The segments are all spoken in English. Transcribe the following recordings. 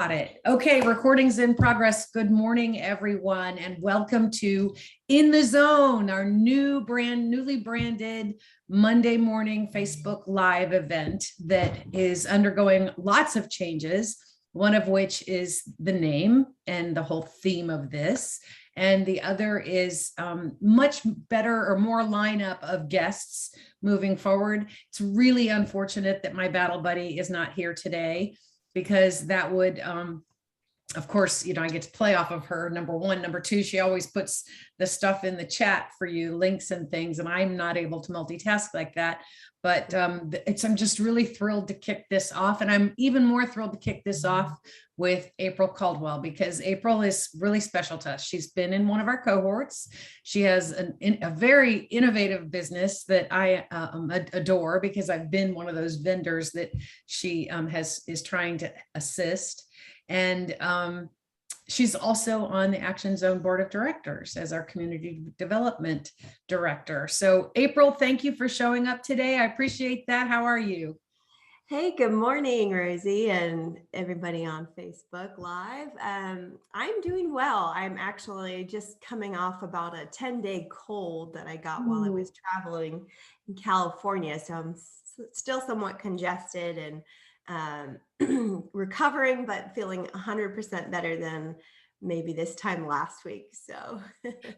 Got it. Okay, recording's in progress. Good morning, everyone, and welcome to In the Zone, our newly branded Monday morning Facebook Live event that is undergoing lots of changes, one of which is the name and the whole theme of this. And the other is much better or more lineup of guests moving forward. It's really unfortunate that my battle buddy is not here today, because that would, of course, I get to play off of her, number one. Number two, she always puts the stuff in the chat for you, links and things, and I'm not able to multitask like that. But I'm just really thrilled to kick this off. And I'm even more thrilled to kick this off with April Caldwell, because April is really special to us. She's been in one of our cohorts. She has a very innovative business that I adore, because I've been one of those vendors that she is trying to assist. And she's also on the Action Zone Board of Directors as our Community Development Director. So April, thank you for showing up today. I appreciate that. How are you? Hey, good morning, Rosie, and everybody on Facebook Live. I'm doing well. I'm actually just coming off about a 10-day cold that I got while I was traveling in California. So I'm still somewhat congested and recovering, but feeling 100% better than maybe this time last week. So,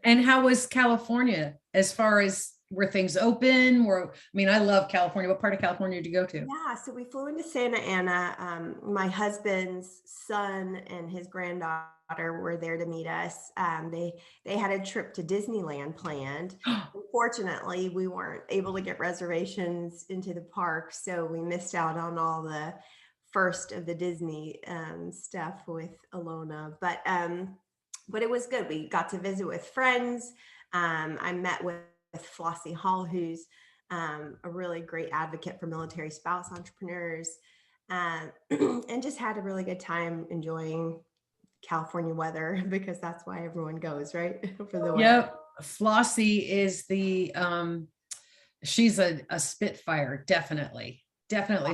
and how was California as far as were things open? I love California. What part of California did you go to? Yeah, so we flew into Santa Ana. My husband's son and his granddaughter were there to meet us. They had a trip to Disneyland planned. Unfortunately, we weren't able to get reservations into the park, so we missed out on all the first of the Disney stuff with Alona. But it was good. We got to visit with friends. I met with Flossie Hall, who's a really great advocate for military spouse entrepreneurs, and just had a really good time enjoying California weather, because that's why everyone goes, right? For the weather. Yep. Flossie is she's a Spitfire, definitely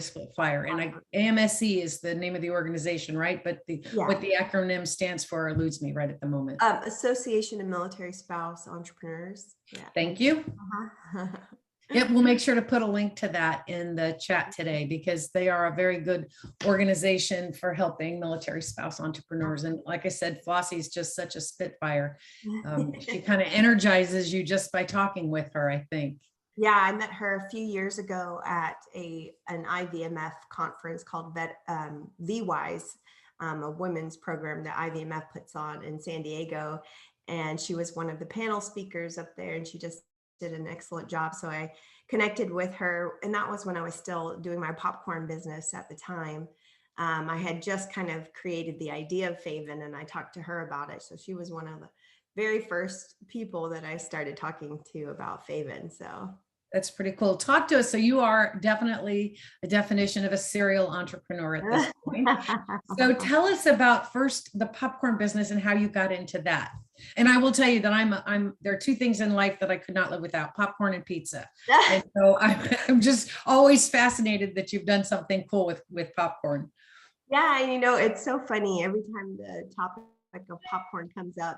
Spitfire. And AMSE is the name of the organization, right? But what the acronym stands for eludes me right at the moment. Association of Military Spouse Entrepreneurs. Yeah. Thank you. Yep, we'll make sure to put a link to that in the chat today, because they are a very good organization for helping military spouse entrepreneurs. And like I said, Flossie is just such a Spitfire. She kind of energizes you just by talking with her, I think. Yeah, I met her a few years ago at an IVMF conference called VWise, a women's program that IVMF puts on in San Diego. And she was one of the panel speakers up there, and she just did an excellent job. So I connected with her, and that was when I was still doing my popcorn business at the time. I had just kind of created the idea of fayVen, and I talked to her about it. So she was one of the very first people that I started talking to about fayVen. So that's pretty cool. Talk to us. So you are definitely a definition of a serial entrepreneur at this point. So tell us about first the popcorn business and how you got into that. And I will tell you that there are two things in life that I could not live without: popcorn and pizza. And so I'm just always fascinated that you've done something cool with popcorn. Yeah, it's so funny. Every time the topic of popcorn comes up,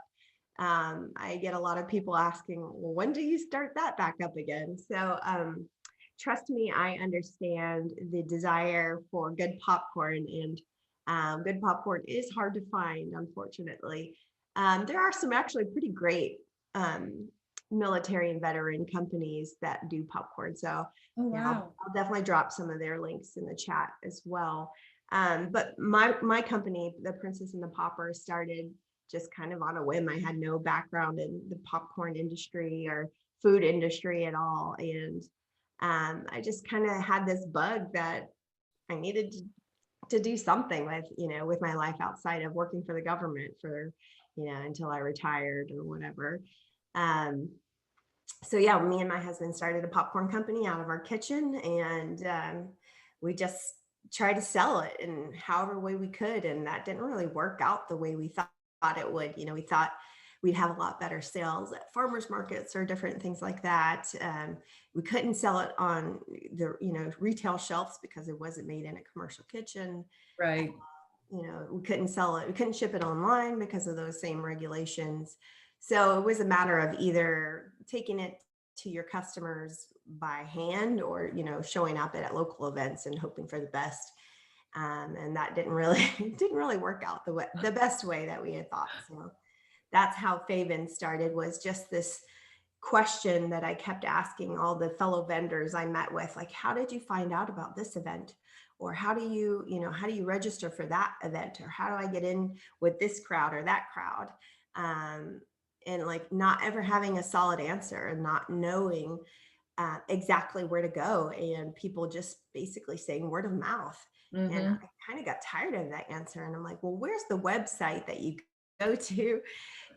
I get a lot of people asking, well, when do you start that back up again? So trust me, I understand the desire for good popcorn, and good popcorn is hard to find, unfortunately. There are some actually pretty great military and veteran companies that do popcorn. So I'll definitely drop some of their links in the chat as well. But my company, the Princess and the Popper, started just kind of on a whim. I had no background in the popcorn industry or food industry at all. And I just kind of had this bug that I needed to do something with my life outside of working for the government for, until I retired or whatever. So yeah, me and my husband started a popcorn company out of our kitchen, and we just tried to sell it in however way we could. And that didn't really work out the way we thought it would. We thought we'd have a lot better sales at farmers markets or different things like that. We couldn't sell it on the retail shelves because it wasn't made in a commercial kitchen. Right. we couldn't sell it. We couldn't ship it online because of those same regulations. So it was a matter of either taking it to your customers by hand or, showing up at local events and hoping for the best. And that didn't really work out the best way that we had thought. So that's how fayVen started, was just this question that I kept asking all the fellow vendors I met with, like, how did you find out about this event? Or how do you register for that event? Or how do I get in with this crowd or that crowd? And like not ever having a solid answer and not knowing exactly where to go, and people just basically saying word of mouth. And I kind of got tired of that answer. And I'm like, well, where's the website that you go to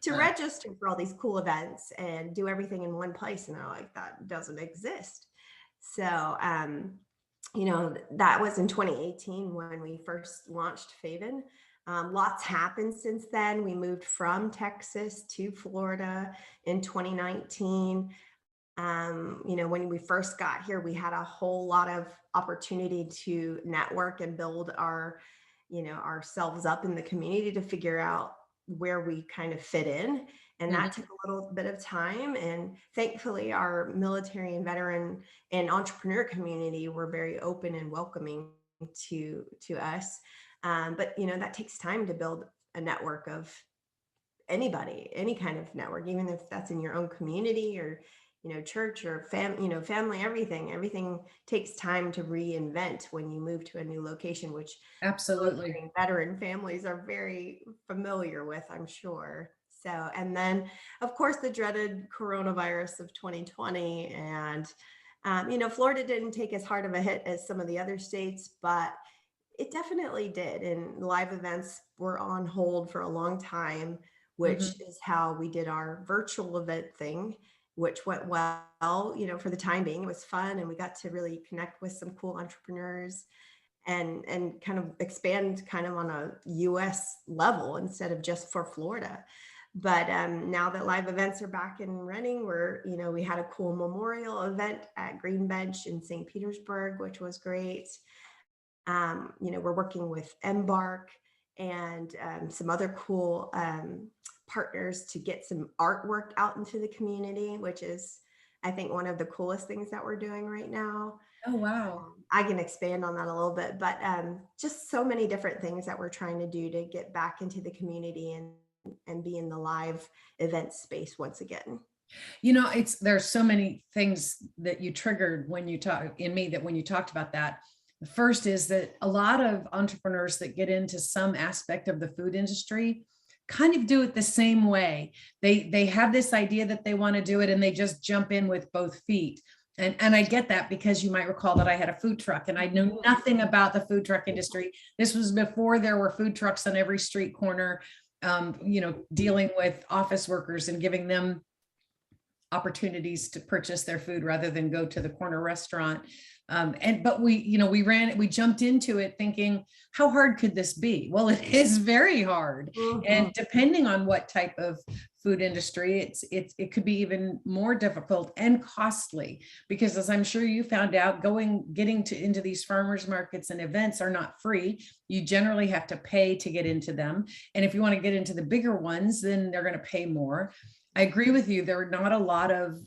register for all these cool events and do everything in one place? And they're like, that doesn't exist. So, that was in 2018 when we first launched fayVen. Lots happened since then. We moved from Texas to Florida in 2019. When we first got here, we had a whole lot of opportunity to network and build ourselves up in the community to figure out where we kind of fit in. And that took a little bit of time. And thankfully, our military and veteran and entrepreneur community were very open and welcoming to us. But that takes time to build a network of anybody, any kind of network, even if that's in your own community or church or family. Everything takes time to reinvent when you move to a new location, which Absolutely. veteran families are very familiar with, I'm sure. So, and then of course the dreaded coronavirus of 2020, and Florida didn't take as hard of a hit as some of the other states, but it definitely did. And live events were on hold for a long time, which is how we did our virtual event thing, which went well, for the time being. It was fun, and we got to really connect with some cool entrepreneurs and kind of expand kind of on a US level instead of just for Florida. But now that live events are back and running, we had a cool memorial event at Green Bench in St. Petersburg, which was great. We're working with Embark and some other cool partners to get some artwork out into the community, which is, I think, one of the coolest things that we're doing right now. Oh, wow. I can expand on that a little bit, but just so many different things that we're trying to do to get back into the community and be in the live event space once again. There's so many things that you triggered when you talked about that. The first is that a lot of entrepreneurs that get into some aspect of the food industry kind of do it the same way. They have this idea that they want to do it, and they just jump in with both feet. And I get that, because you might recall that I had a food truck and I know nothing about the food truck industry. This was before there were food trucks on every street corner, dealing with office workers and giving them opportunities to purchase their food rather than go to the corner restaurant. But we jumped into it thinking, how hard could this be? Well, it is very hard. And depending on what type of food industry, it could be even more difficult and costly, because as I'm sure you found out, getting into these farmers markets and events are not free. You generally have to pay to get into them. And if you want to get into the bigger ones, then they're going to pay more. I agree with you. There are not a lot of,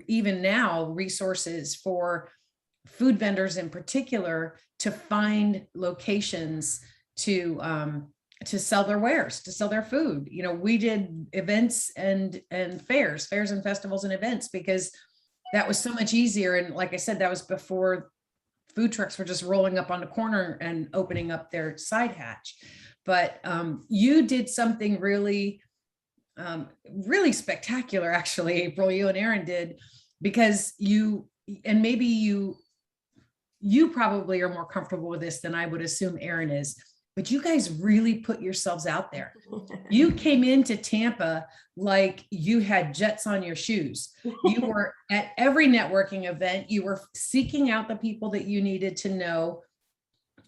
even now, resources for food vendors in particular to find locations to sell their wares, to sell their food. We did events and fairs and festivals and events because that was so much easier. And like I said, that was before food trucks were just rolling up on the corner and opening up their side hatch. But you did something really spectacular, actually, April, you and Aaron did, because you probably are more comfortable with this than I would assume Aaron is, but you guys really put yourselves out there. You came into Tampa like you had jets on your shoes. You were at every networking event. You were seeking out the people that you needed to know.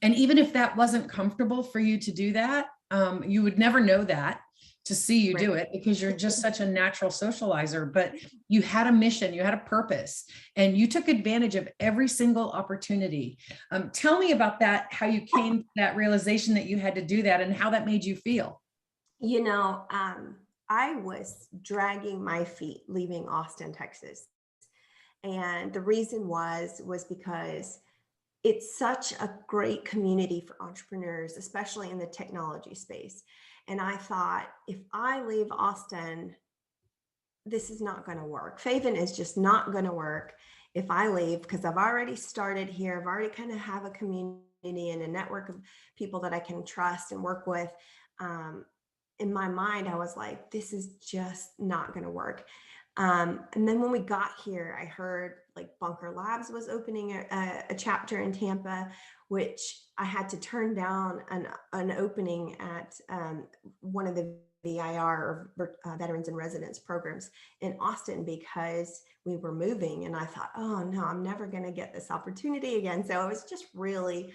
And even if that wasn't comfortable for you to do that, you would never know that. to see you Right. do it because you're just such a natural socializer, but you had a mission, you had a purpose, and you took advantage of every single opportunity. Tell me about that, how you came to that realization that you had to do that and how that made you feel. You know, I was dragging my feet leaving Austin, Texas. And the reason was because it's such a great community for entrepreneurs, especially in the technology space. And I thought, if I leave Austin, this is not going to work. fayVen is just not going to work if I leave, because I've already started here. I've already kind of have a community and a network of people that I can trust and work with. Um, in my mind, I was like, this is just not going to work. And then when we got here, I heard like Bunker Labs was opening a chapter in Tampa, which I had to turn down an opening at one of the VIR, or Veterans in Residence programs in Austin, because we were moving. And I thought, oh no, I'm never going to get this opportunity again. So I was just really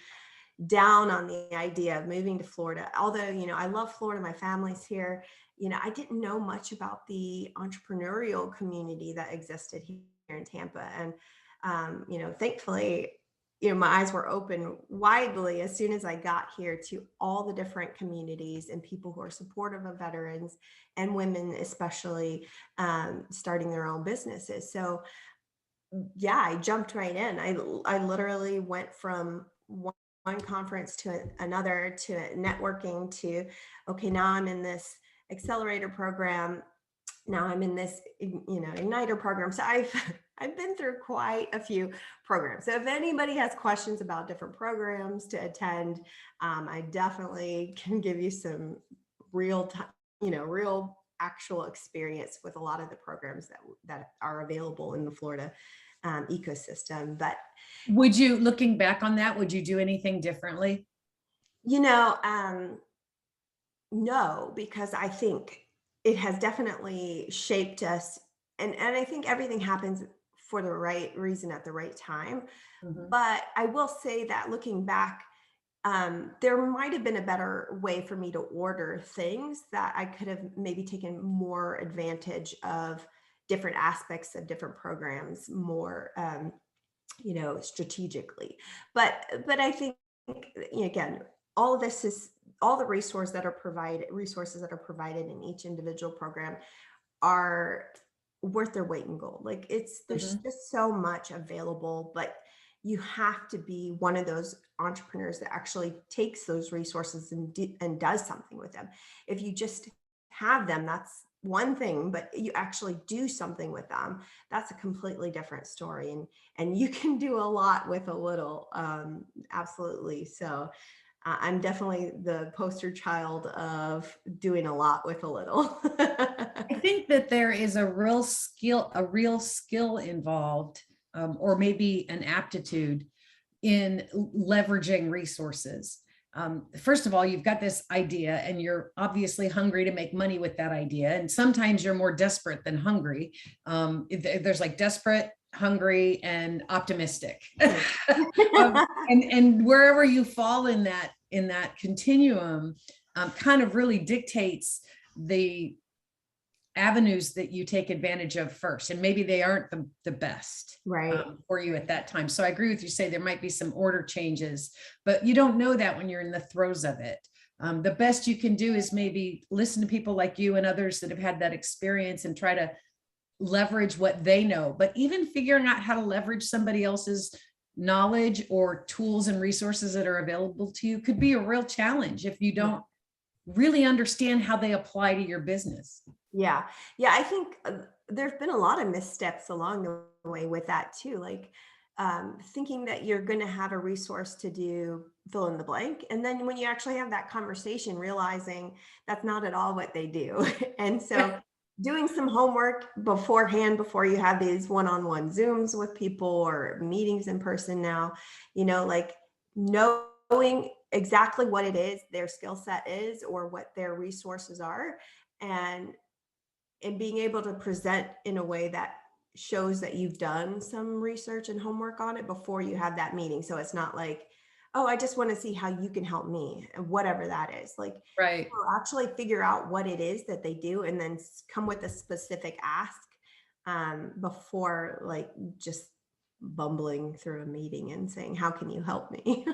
down on the idea of moving to Florida. Although, I love Florida, my family's here. I didn't know much about the entrepreneurial community that existed here in Tampa. And, thankfully, my eyes were open widely as soon as I got here to all the different communities and people who are supportive of veterans and women, especially starting their own businesses. So yeah, I jumped right in. I literally went from one conference to another, to networking, to, okay, now I'm in this accelerator program. Now I'm in this, igniter program. So I've been through quite a few programs. So if anybody has questions about different programs to attend, I definitely can give you some real time, real actual experience with a lot of the programs that are available in the Florida ecosystem. But Would you, looking back on that, would you do anything differently? you know, no, because I think it has definitely shaped us. And I think everything happens for the right reason at the right time. Mhm. But I will say that looking back, there might have been a better way for me to order things, that I could have maybe taken more advantage of different aspects of different programs more, strategically. But I think, again, all of this is all the resources that are provided in each individual program are worth their weight in gold. Like, there's Mhm. just so much available, but you have to be one of those entrepreneurs that actually takes those resources and does something with them. If you just have them, that's one thing, but you actually do something with them, that's a completely different story. And you can do a lot with a little. Absolutely. So I'm definitely the poster child of doing a lot with a little. I think that there is a real skill involved, or maybe an aptitude in leveraging resources. First of all, you've got this idea and you're obviously hungry to make money with that idea. And sometimes you're more desperate than hungry. There's like desperate, hungry, and optimistic. And wherever you fall in that continuum, kind of really dictates the avenues that you take advantage of first. And maybe they aren't the best Right. for you at that time. So I agree with you, say there might be some order changes, but you don't know that when you're in the throes of it. The best you can do is maybe listen to people like you and others that have had that experience and try to leverage what they know. But even figuring out how to leverage somebody else's knowledge or tools and resources that are available to you could be a real challenge if you don't really understand how they apply to your business. Yeah. Yeah. I think there's been a lot of missteps along the way with that too. Like, thinking that you're going to have a resource to do fill in the blank. And then when you actually have that conversation, realizing that's not at all what they do. And so doing some homework beforehand, before you have these one-on-one Zooms with people or meetings in person now, like knowing exactly what it is their skill set is, or what their resources are, and being able to present in a way that shows that you've done some research and homework on it before you have that meeting. So it's not like, oh, I just want to see how you can help me, and whatever that is. Like, Right. actually figure out what it is that they do and then come with a specific ask, before like just bumbling through a meeting and saying, how can you help me?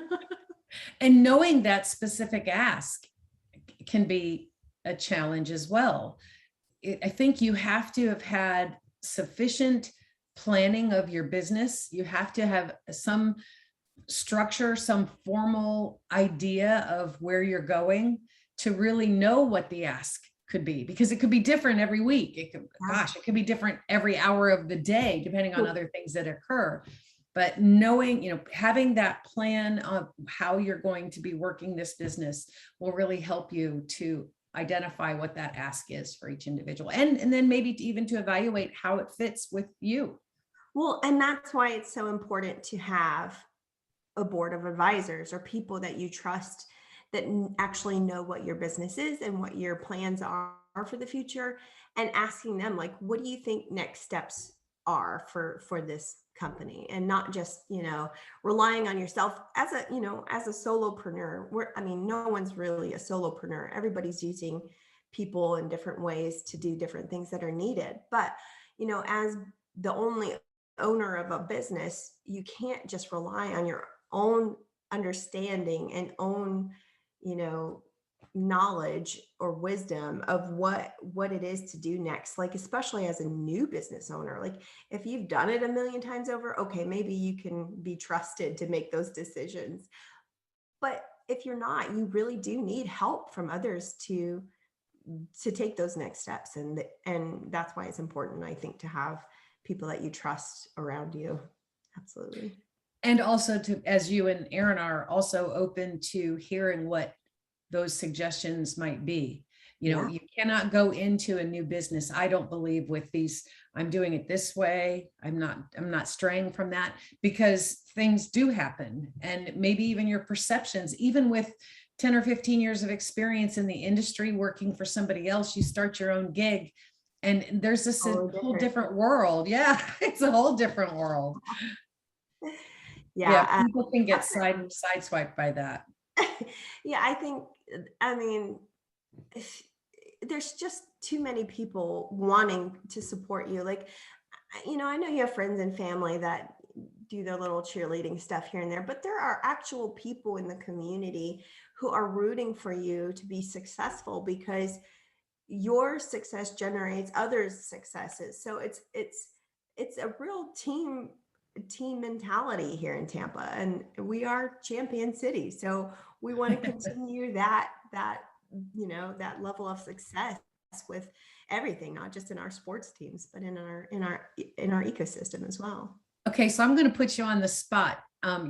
And knowing that specific ask can be a challenge as well. I think you have to have had sufficient planning of your business. You have to have some structure, some formal idea of where you're going to really know what the ask could be, because it could be different every week. It could, gosh, it could be different every hour of the day, depending on other things that occur. But knowing, having that plan of how you're going to be working this business will really help you to identify what that ask is for each individual. And then maybe even to evaluate how it fits with you. Well, and that's why it's so important to have a board of advisors or people that you trust that actually know what your business is and what your plans are for the future, and asking them like, what do you think next steps are for this company, and not just relying on yourself as a solopreneur. No one's really a solopreneur. Everybody's using people in different ways to do different things that are needed, but as the only owner of a business, you can't just rely on your own understanding and own, knowledge or wisdom of what it is to do next. Like, especially as a new business owner, like if you've done it a million times over, okay, maybe you can be trusted to make those decisions. But if you're not, you really do need help from others to take those next steps. And that's why it's important, I think, to have people that you trust around you. Absolutely. And also to, as you and Aaron are also open to hearing what those suggestions might be. Yeah. You cannot go into a new business, I don't believe, with these, I'm doing it this way, I'm not straying from that, because things do happen. And maybe even your perceptions, even with 10 or 15 years of experience in the industry working for somebody else, you start your own gig and there's this whole different world. Yeah, it's a whole different world. Yeah, people can get sideswiped by that. Yeah, there's just too many people wanting to support you. Like, I know you have friends and family that do their little cheerleading stuff here and there, but there are actual people in the community who are rooting for you to be successful, because your success generates others' successes. So it's a real team mentality here in Tampa, and we are champion city. So we want to continue that level of success with everything, not just in our sports teams, but in our ecosystem as well. Okay, so I'm going to put you on the spot.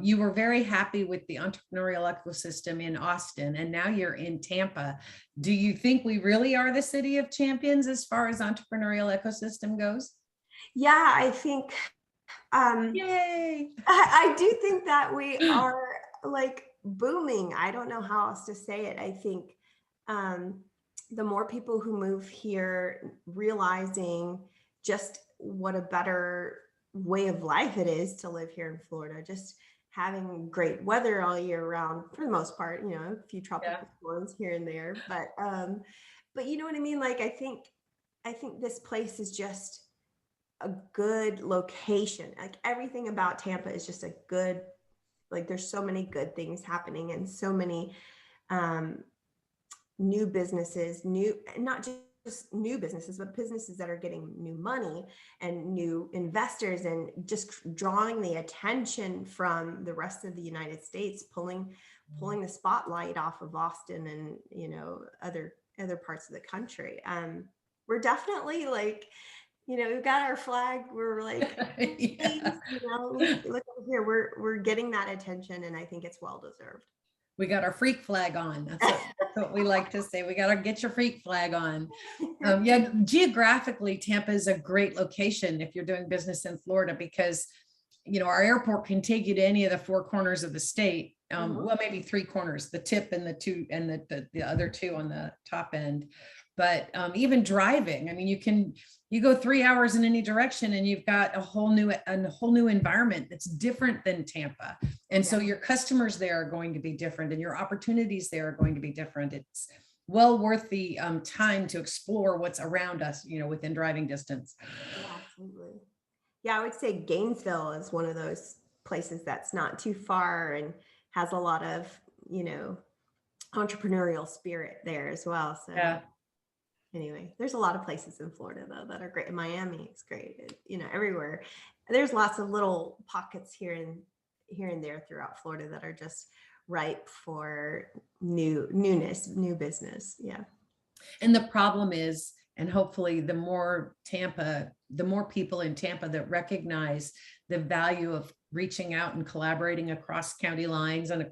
You were very happy with the entrepreneurial ecosystem in Austin, and now you're in Tampa. Do you think we really are the city of champions as far as entrepreneurial ecosystem goes? Yeah, I think yay! I do think that we are like booming. I don't know how else to say it. I think the more people who move here realizing just what a better way of life it is to live here in Florida, just having great weather all year round for the most part, a few tropical storms here and there, but you know what I mean? Like, I think this place is just a good location. Like, everything about Tampa is just a good, like, there's so many good things happening, and so many new businesses, not just new businesses, but businesses that are getting new money and new investors, and just drawing the attention from the rest of the United States, pulling the spotlight off of Austin and other parts of the country. We're definitely like, we've got our flag. We're like, yeah. Look over here. We're getting that attention, and I think it's well deserved. We got our freak flag on. That's what we like to say. We got to get your freak flag on. Yeah, geographically, Tampa is a great location if you're doing business in Florida, because our airport can take you to any of the four corners of the state. Well, maybe three corners, the tip and the two and the other two on the top end. but even driving, I mean, you go 3 hours in any direction and you've got a whole new environment that's different than Tampa. And so your customers there are going to be different and your opportunities there are going to be different. It's well worth the time to explore what's around us, within driving distance. Yeah, absolutely. Yeah, I would say Gainesville is one of those places that's not too far and has a lot of, entrepreneurial spirit there as well. So Yeah. anyway, there's a lot of places in Florida though that are great. Miami is great. Everywhere. There's lots of little pockets here and there throughout Florida that are just ripe for newness, new business. Yeah. And the problem is, and hopefully the more people in Tampa that recognize the value of reaching out and collaborating across county lines and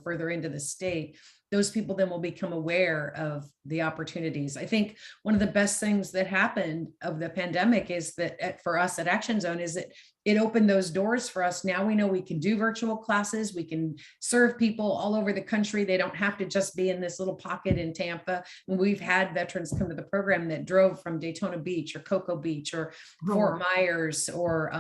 further into the state, those people then will become aware of the opportunities. I think one of the best things that happened of the pandemic is that for us at Action Zone is that it opened those doors for us. Now we know we can do virtual classes. We can serve people all over the country. They don't have to just be in this little pocket in Tampa. And we've had veterans come to the program that drove from Daytona Beach or Cocoa Beach or Fort Myers or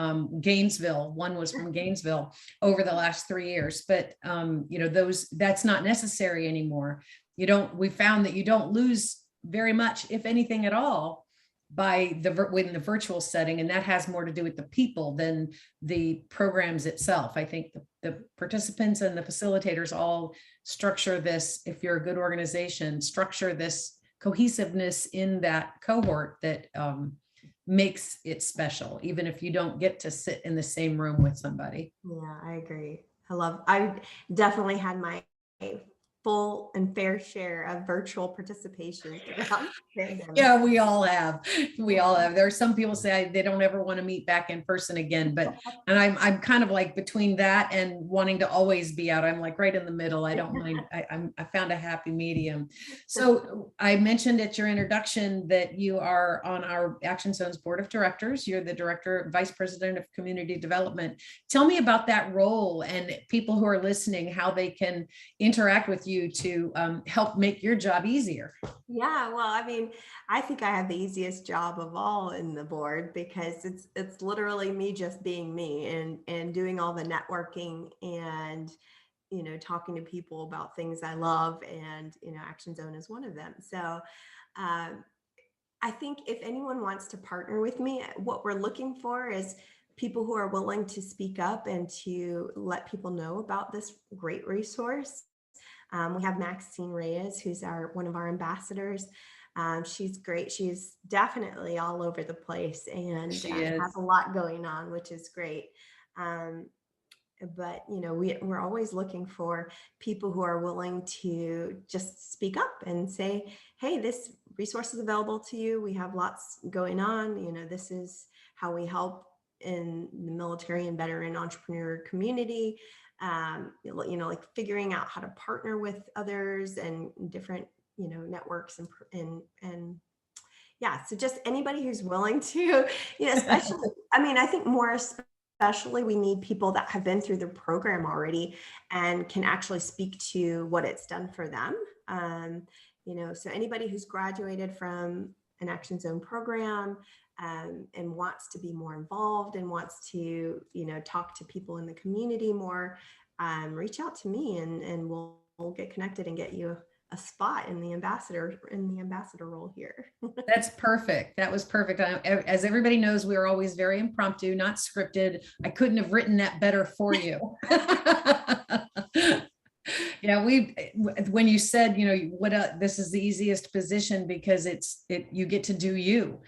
Gainesville. One was from Gainesville over the last 3 years. But that's not necessary anymore. We found that you don't lose very much, if anything at all, by in the virtual setting, and that has more to do with the people than the programs itself. I think the participants and the facilitators all structure this. If you're a good organization, structure this cohesiveness in that cohort that makes it special, even if you don't get to sit in the same room with somebody. Yeah, I agree. I definitely had my full and fair share of virtual participation. Yeah, we all have. There are some people say they don't ever want to meet back in person again, and I'm kind of like between that and wanting to always be out. I'm like right in the middle. I don't mind. I found a happy medium. So I mentioned at your introduction that you are on our Action Zone's board of directors. You're the vice president of community development. Tell me about that role and people who are listening, how they can interact with you to help make your job easier. Yeah, well, I mean, I think I have the easiest job of all in the board because it's literally me just being me and doing all the networking and talking to people about things I love, and Action Zone is one of them. So I think if anyone wants to partner with me, what we're looking for is people who are willing to speak up and to let people know about this great resource. We have Maxine Reyes, who's one of our ambassadors. She's great. She's definitely all over the place and has a lot going on, which is great. But we're always looking for people who are willing to just speak up and say, hey, this resource is available to you. We have lots going on. This is how we help in the military and veteran entrepreneur community. Like figuring out how to partner with others and different, networks and yeah. So just anybody who's willing to, especially, I mean, I think more especially we need people that have been through the program already and can actually speak to what it's done for them. So anybody who's graduated from an Action Zone program and wants to be more involved and wants to, talk to people in the community more, reach out to me and we'll get connected and get you a spot in the ambassador role here. That's perfect. That was perfect. As everybody knows, we are always very impromptu, not scripted. I couldn't have written that better for you. Yeah, when you said, this is the easiest position because you get to do you.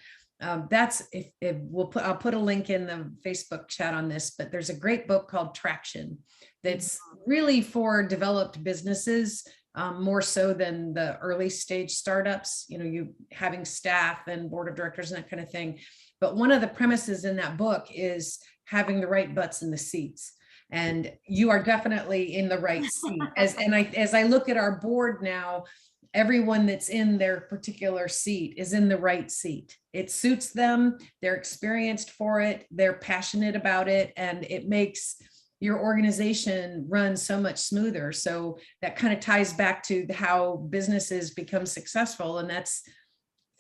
I'll put a link in the Facebook chat on this, but there's a great book called Traction that's really for developed businesses, more so than the early stage startups, you having staff and board of directors and that kind of thing. But one of the premises in that book is having the right butts in the seats. And you are definitely in the right seat. As I look at our board now, everyone that's in their particular seat is in the right seat. It suits them. They're experienced for it. They're passionate about it. And it makes your organization run so much smoother. So that kind of ties back to how businesses become successful. And that's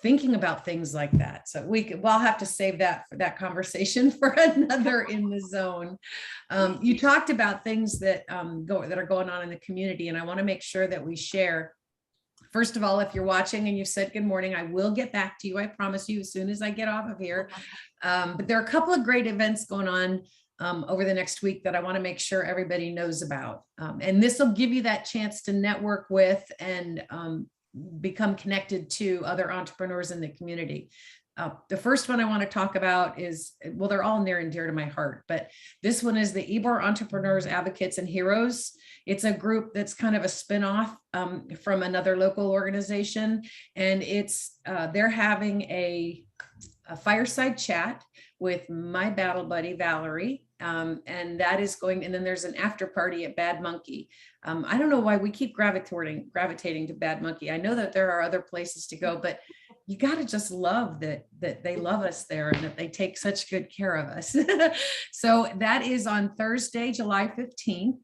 thinking about things like that. So we'll have to save that for that conversation for another In the Zone. You talked about things that that are going on in the community, and I want to make sure that we share. First of all, if you're watching and you said good morning, I will get back to you. I promise you, as soon as I get off of here. But there are a couple of great events going on over the next week that I want to make sure everybody knows about. And this will give you that chance to network with and become connected to other entrepreneurs in the community. The first one I want to talk about is, well, they're all near and dear to my heart, but this one is the Ybor Entrepreneurs, Advocates, and Heroes. It's a group that's kind of a spinoff from another local organization, and they're having a fireside chat with my battle buddy, Valerie. And that is going, and then there's an after party at Bad Monkey. I don't know why we keep gravitating to Bad Monkey. I know that there are other places to go, but you got to just love that they love us there and that they take such good care of us. So that is on Thursday, July 15th.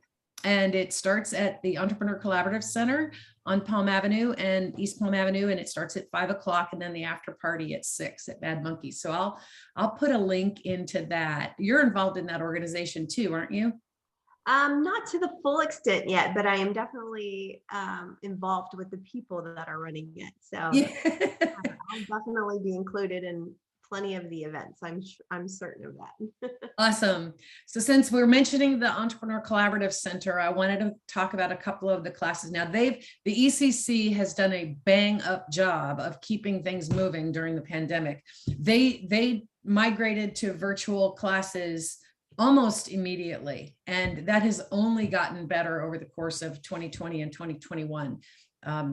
And it starts at the Entrepreneur Collaborative Center on Palm Avenue and East Palm Avenue, and it starts at 5 o'clock, and then the after party at 6 at Bad Monkey. So I'll put a link into that. You're involved in that organization too, aren't you? Not to the full extent yet, but I am definitely involved with the people that are running it. So Yeah. I'll definitely be included in plenty of the events. I'm certain of that. Awesome. So since we're mentioning the Entrepreneur Collaborative Center, I wanted to talk about a couple of the classes. Now the ECC has done a bang up job of keeping things moving during the pandemic. They migrated to virtual classes almost immediately, and that has only gotten better over the course of 2020 and 2021.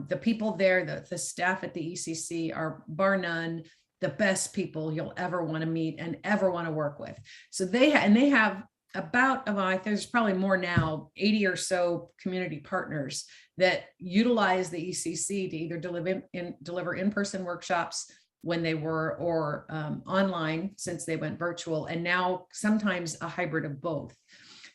The people there, the staff at the ECC are bar none the best people you'll ever want to meet and ever want to work with. So they have about, there's probably more now, 80 or so community partners that utilize the ECC to either deliver in-person workshops when they were, or online since they went virtual, and now sometimes a hybrid of both.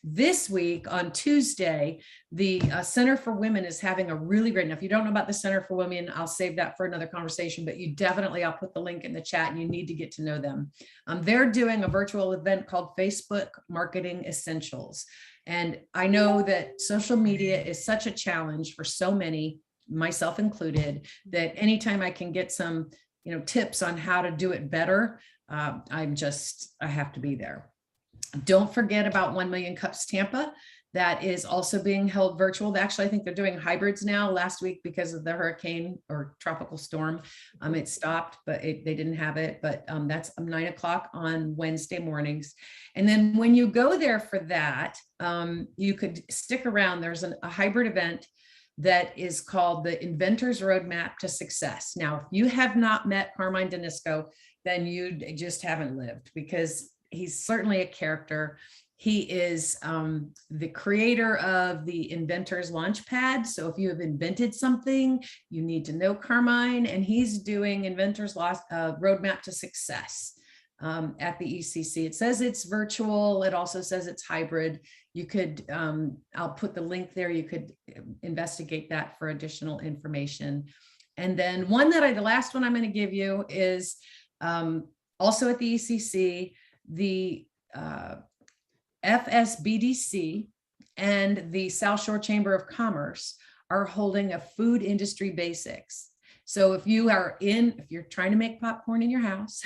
This week on Tuesday, the Center for Women is having a really great, now if you don't know about the Center for Women, I'll save that for another conversation, but I'll put the link in the chat and you need to get to know them. They're doing a virtual event called Facebook Marketing Essentials. And I know that social media is such a challenge for so many, myself included, that anytime I can get some tips on how to do it better, I have to be there. Don't forget about 1 Million Cups Tampa. That is also being held virtual. Actually, I think they're doing hybrids now. Last week, because of the hurricane or tropical storm, it stopped, but they didn't have it. But that's 9 o'clock on Wednesday mornings. And then when you go there for that, you could stick around. There's a hybrid event that is called the Inventor's Roadmap to Success. Now, if you have not met Carmine Danisco, then you just haven't lived, because he's certainly a character. He is the creator of the Inventor's Launchpad. So if you have invented something, you need to know Carmine, and he's doing Inventor's Roadmap to Success at the ECC. It says it's virtual. It also says it's hybrid. You could, I'll put the link there. You could investigate that for additional information. And then the last one I'm going to give you is also at the ECC, the FSBDC and the South Shore Chamber of Commerce are holding a food industry basics. So if you're trying to make popcorn in your house,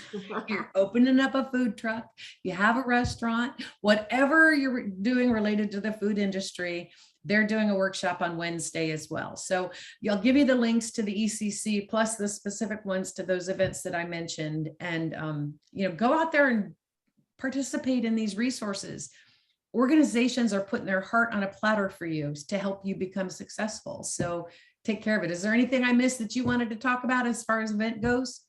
you're opening up a food truck, you have a restaurant, whatever you're doing related to the food industry, they're doing a workshop on Wednesday as well. So I'll give you the links to the ECC plus the specific ones to those events that I mentioned, and go out there and participate in these resources. Organizations are putting their heart on a platter for you to help you become successful. So take care of it. Is there anything I missed that you wanted to talk about as far as event goes?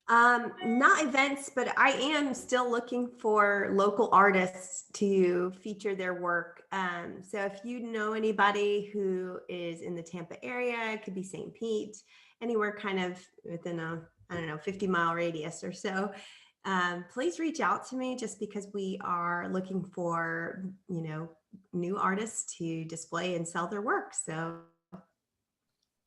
Not events, but I am still looking for local artists to feature their work. So if you know anybody who is in the Tampa area, it could be St. Pete, anywhere kind of within a 50-mile radius or so, please reach out to me, just because we are looking for, new artists to display and sell their work. So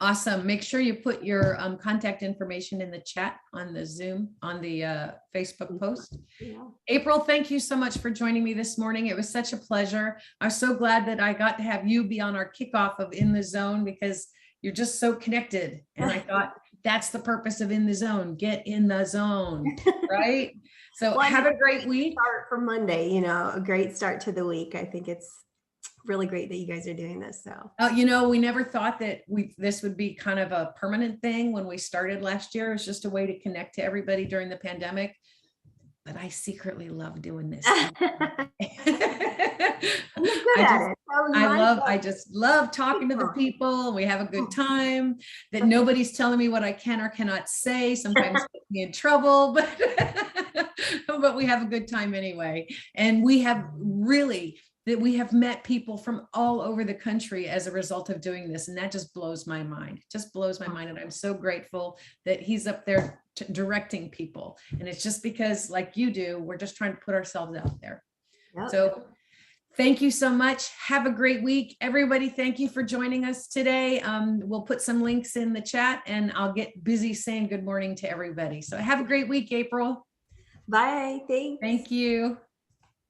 Awesome. Make sure you put your contact information in the chat on the Zoom, on the Facebook post. Yeah. April, thank you so much for joining me this morning. It was such a pleasure. I'm so glad that I got to have you be on our kickoff of In the Zone, because you're just so connected. And I thought that's the purpose of In the Zone. Get in the zone, right? So Well, have a great week. Start for Monday, you know, a great start to the week. I think it's really great that you guys are doing this. So, You know, we never thought that this would be kind of a permanent thing when we started last year. It was just a way to connect to everybody during the pandemic. But I secretly love doing this. I just love talking to the people. We have a good time, that nobody's telling me what I can or cannot say. Sometimes it gets me in trouble, but we have a good time anyway. And we have met people from all over the country as a result of doing this. And that just blows my mind. It just blows my mind. And I'm so grateful that he's up there directing people. And it's just because, like you do, we're just trying to put ourselves out there. Yep. So thank you so much. Have a great week, everybody. Thank you for joining us today. We'll put some links in the chat, and I'll get busy saying good morning to everybody. So have a great week, April. Bye. Thanks. Thank you.